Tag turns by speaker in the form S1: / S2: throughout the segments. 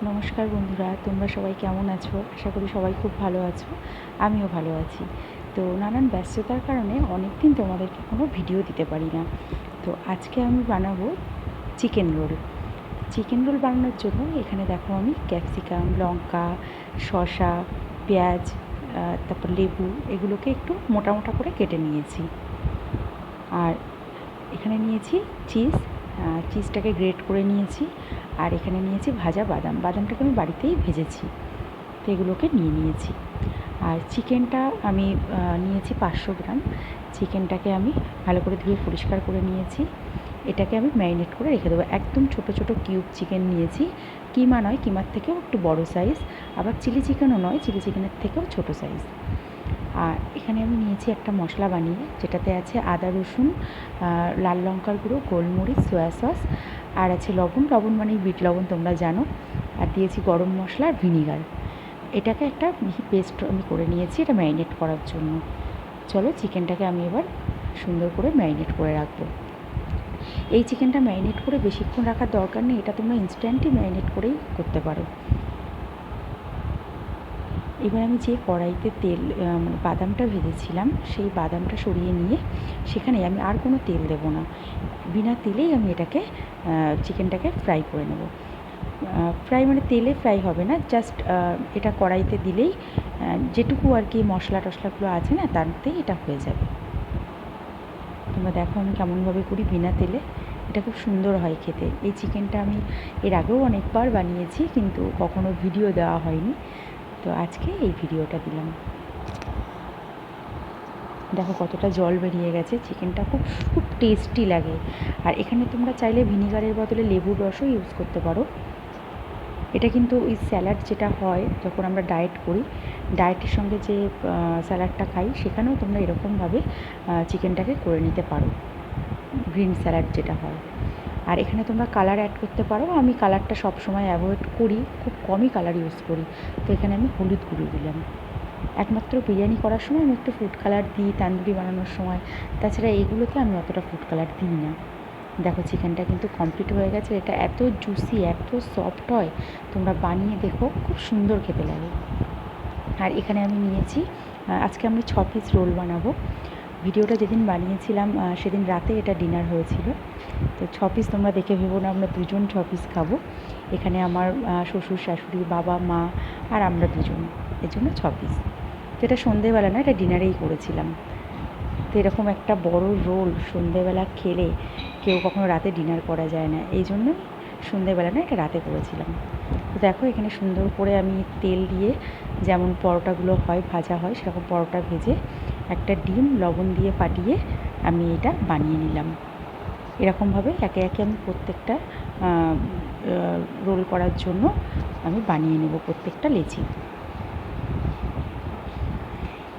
S1: নমস্কার বন্ধুরা, তোমরা সবাই কেমন আছো? আশা করি সবাই খুব ভালো আছো। আমিও ভালো আছি। তো নানান ব্যস্ততার কারণে অনেক দিন তোমাদেরকে কোনো ভিডিও দিতে পারি না। তো আজকে আমি বানাবো চিকেন রোল। চিকেন রোল বানানোর জন্য এখানে দেখো আমি ক্যাপসিকাম, লঙ্কা, শসা, পেঁয়াজ, তারপর লেবু এগুলোকে একটু মোটা মোটা করে কেটে নিয়েছি। আর এখানে নিয়েছি চিজটাকে গ্রেট করে নিয়েছি। আর এখানে নিয়েছি ভাজা বাদামটাকে আমি বাড়িতেই ভেজেছি। তো এগুলোকে নিয়ে নিয়েছি। আর চিকেনটা আমি নিয়েছি 500 গ্রাম। চিকেনটাকে আমি ভালো করে ধুয়ে পরিষ্কার করে নিয়েছি। এটাকে আমি ম্যারিনেট করে রেখে দেবো। একদম ছোটো ছোটো কিউব চিকেন নিয়েছি। কিমা নয়, কিমার থেকেও একটু বড় সাইজ, আবার চিলি চিকেনও নয়, চিলি চিকেনের থেকেও ছোটো সাইজ। আর এখানে আমি নিয়েছি একটা মশলা বানিয়ে, যেটাতে আছে আদা রসুন, লাল লঙ্কার গুঁড়ো, গোলমরিচ, সয়া সস, আর আছে লবণ মানে বিট লবণ তোমরা জানো, আর দিয়েছি গরম মশলা আর ভিনিগার। এটাকে একটা মিহি পেস্ট আমি করে নিয়েছি এটা ম্যারিনেট করার জন্য। চলো চিকেনটাকে আমি এবার সুন্দর করে ম্যারিনেট করে রাখবো। এই চিকেনটা ম্যারিনেট করে বেশিক্ষণ রাখার দরকার নেই, এটা তোমরা ইনস্ট্যান্টই ম্যারিনেট করেই করতে পারো। এবার আমি যে কড়াইতে তেল মানে বাদামটা ভেজেছিলাম, সেই বাদামটা সরিয়ে নিয়ে সেখানে আমি আর কোনো তেল দেবো না। বিনা তেলেই আমি এটাকে চিকেনটাকে ফ্রাই করে নেব। ফ্রাই মানে তেলে ফ্রাই হবে না, জাস্ট এটা কড়াইতে দিলেই যেটুকু আর কি মশলা টশলাগুলো আছে না, তাতেই এটা হয়ে যাবে। তোমরা দেখো আমি কেমনভাবে করি বিনা তেলে। এটা খুব সুন্দর হয় খেতে। এই চিকেনটা আমি এর আগেও অনেকবার বানিয়েছি, কিন্তু কখনো ভিডিও দেওয়া হয়নি। তো আজকে এই ভিডিওটা দিলাম। দেখো কতটা জল বেরিয়ে গেছে। চিকেনটা খুব খুব টেস্টি লাগে। আর এখানে তোমরা চাইলে ভিনিগারের বদলে লেবুর রসও ইউজ করতে পারো। এটা কিন্তু ওই স্যালাড যেটা হয় যখন আমরা ডায়েট করি, ডায়েটের সঙ্গে যে স্যালাডটা খাই, সেখানেও তোমরা এরকমভাবে চিকেনটাকে করে নিতে পারো, গ্রিন স্যালাড যেটা হয়। আর এখানে তোমরা কালার অ্যাড করতে পারো। আমি কালারটা সবসময় অ্যাভয়েড করি, খুব কমই কালার ইউজ করি। তো এখানে আমি হলুদ গুঁড়ো দিলাম। একমাত্র বিরিয়ানি করার সময় আমি একটু ফুড কালার দিই, তান্দুরি বানানোর সময়। তাছাড়া এগুলোতে আমি অতটা ফুড কালার দিই না। দেখো চিকেনটা কিন্তু কমপ্লিট হয়ে গেছে। এটা এত জুসি, এত সফট হয়, তোমরা বানিয়ে দেখো, খুব সুন্দর খেতে লাগে। আর এখানে আমি নিয়েছি, আজকে আমি 6 পিস রোল বানাবো। ভিডিওটা যেদিন বানিয়েছিলাম সেদিন রাতে এটা ডিনার হয়েছিল। তো 6 পিস তোমরা দেখে ভেবো না আমরা দুজন 6 পিস খাবো। এখানে আমার শ্বশুর শাশুড়ি, বাবা মা আর আমরা দুজন, এর জন্য 6 পিস। তো এটা সন্ধেবেলা না, এটা ডিনারেই করেছিলাম। তো এরকম একটা বড় রোল সন্ধেবেলা খেলে কেউ কখনো রাতে ডিনার করা যায় না, এই জন্য সন্ধেবেলা না, এটা রাতে করেছিলাম। তো দেখো এখানে সুন্দর করে আমি তেল দিয়ে, যেমন পরোটাগুলো হয় ভাজা হয়, সেরকম পরোটা ভেজে একটা ডিম লবণ দিয়ে ফাটিয়ে আমি এটা বানিয়ে নিলাম। এরকমভাবে একে একে আমি প্রত্যেকটা রোল করার জন্য আমি বানিয়ে নেব প্রত্যেকটা লেচি।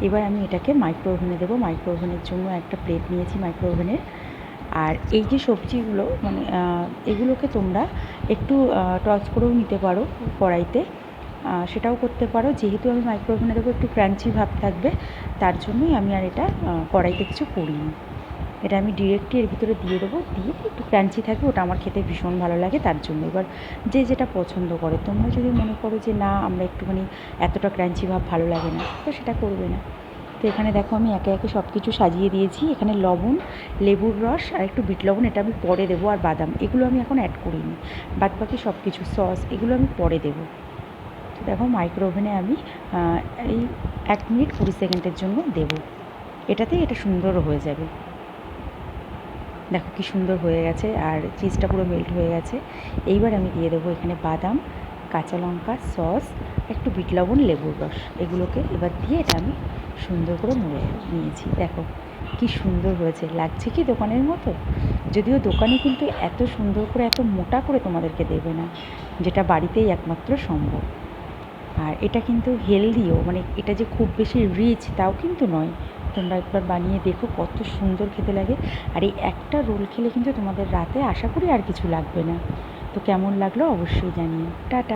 S1: এবার আমি এটাকে মাইক্রো ওভেনে দেবো। মাইক্রো ওভেনের জন্য একটা প্লেট নিয়েছি মাইক্রো ওভেনের। আর এই যে সবজিগুলো মানে এগুলোকে তোমরা একটু টস করেও নিতে পারো কড়াইতে, সেটাও করতে পারো। যেহেতু আমি মাইক্রো ওভেনে দেবো, একটু ক্রাঞ্চি ভাব থাকবে, তার জন্যই আমি আর এটা কড়াইতে কিছু করিনি। এটা আমি ডিরেক্টলি এর ভিতরে দিয়ে দেবো, দিয়ে একটু ক্রাঞ্চি থাকবে, ওটা আমার খেতে ভীষণ ভালো লাগে, তার জন্য। এবার যে যেটা পছন্দ করে, তোমরা যদি মনে করো যে না আমরা একটুখানি এতটা ক্রাঞ্চি ভাব ভালো লাগে না, তো সেটা করবে না। তো এখানে দেখো আমি একে একে সব কিছু সাজিয়ে দিয়েছি। এখানে লবণ, লেবুর রস আর একটু বিট লবণ, এটা আমি পরে দেবো। আর বাদাম, এগুলো আমি এখন অ্যাড করিনি। বাদ বাকি সব কিছু সস এগুলো আমি পরে দেবো। তো দেখো মাইক্রো ওভেনে আমি এই 1 মিনিট 20 সেকেন্ডের জন্য দেবো। এটাতেই এটা সুন্দর হয়ে যাবে। দেখো কি সুন্দর হয়ে গেছে, আর চিজটা পুরো মেল্ট হয়ে গেছে। এইবার আমি দিয়ে দেবো এখানে বাদাম, কাঁচা লঙ্কা, সস, একটু বিট লবণ, লেবুর রস, এগুলোকে এবার দিয়ে এটা আমি সুন্দর করে মুড়ে নিয়েছি। দেখো কি সুন্দর হয়েছে, লাগছে কি দোকানের মতো? যদিও দোকানে কিন্তু এত সুন্দর করে এত মোটা করে তোমাদেরকে দেবে না, যেটা বাড়িতেই একমাত্র সম্ভব। আর এটা কিন্তু হেলদিও, মানে এটা যে খুব বেশি রিচ তাও কিন্তু নয়। তোমরা একবার বানিয়ে দেখো কত সুন্দর খেতে লাগে। আর এই একটা রোল খেলে কিন্তু তোমাদের রাতে আশা করি আর কিছু লাগবে না। তো কেমন লাগলো অবশ্যই জানিও। টাটা।